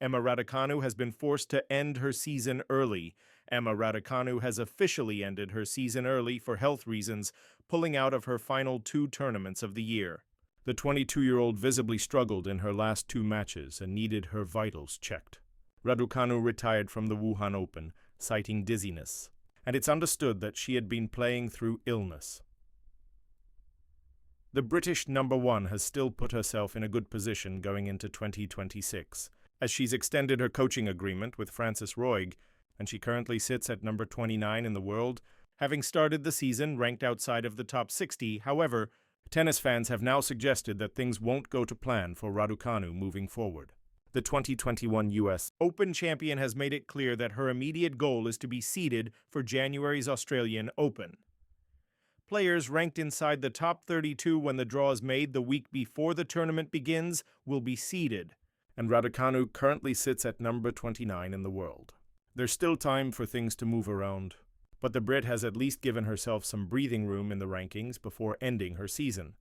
Emma Raducanu has been forced to end her season early. Emma Raducanu has officially ended her season early for health reasons, pulling out of her final 2 tournaments of the year. The 22-year-old visibly struggled in her last 2 matches and needed her vitals checked. Raducanu retired from the Wuhan Open, citing dizziness, and it's understood that she had been playing through illness. The British number 1 has still put herself in a good position going into 2026, as she's extended her coaching agreement with Francis Roig, and she currently sits at number 29 in the world, having started the season ranked outside of the top 60. However, tennis fans have now suggested that things won't go to plan for Raducanu moving forward. The 2021 US Open champion has made it clear that her immediate goal is to be seeded for January's Australian Open. Players ranked inside the top 32 when the draw is made the week before the tournament begins will be seeded, and Raducanu currently sits at number 29 in the world. There's still time for things to move around, but the Brit has at least given herself some breathing room in the rankings before ending her season.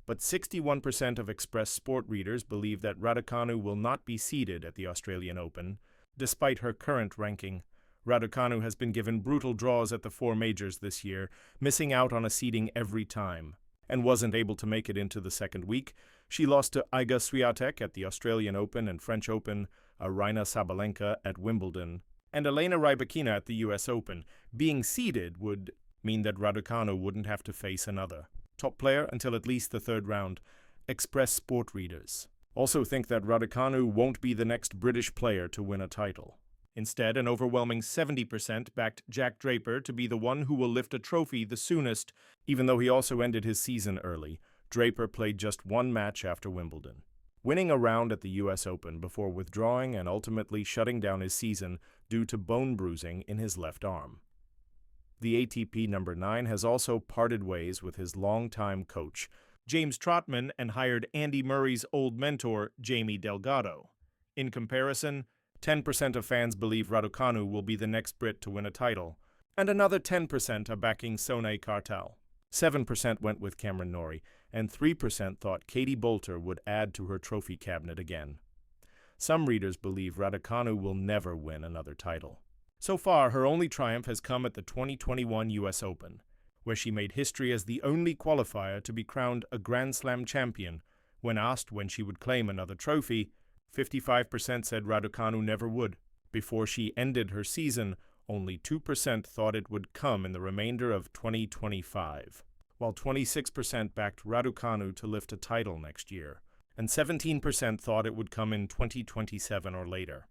But 61% of Express Sport readers believe that Raducanu will not be seeded at the Australian Open, despite her current ranking. Raducanu has been given brutal draws at the 4 majors this year, missing out on a seeding every time, and wasn't able to make it into the second week. She lost to Iga Swiatek at the Australian Open and French Open, Aryna Sabalenka at Wimbledon, and Elena Rybakina at the US Open. Being seeded would mean that Raducanu wouldn't have to face another top player until at least the 3rd round. Express Sport readers also think that Raducanu won't be the next British player to win a title. Instead, an overwhelming 70% backed Jack Draper to be the one who will lift a trophy the soonest, even though he also ended his season early. Draper played just 1 match after Wimbledon, winning a round at the US Open before withdrawing and ultimately shutting down his season due to bone bruising in his left arm. The ATP number 9 has also parted ways with his longtime coach, James Trotman, and hired Andy Murray's old mentor, Jamie Delgado. In comparison, 10% of fans believe Raducanu will be the next Brit to win a title, and another 10% are backing Sonay Kartal. 7% went with Cameron Norrie, and 3% thought Katie Boulter would add to her trophy cabinet again. Some readers believe Raducanu will never win another title. So far, her only triumph has come at the 2021 US Open, where she made history as the only qualifier to be crowned a Grand Slam champion. When asked when she would claim another trophy, 55% said Raducanu never would. Before she ended her season, only 2% thought it would come in the remainder of 2025, while 26% backed Raducanu to lift a title next year, and 17% thought it would come in 2027 or later.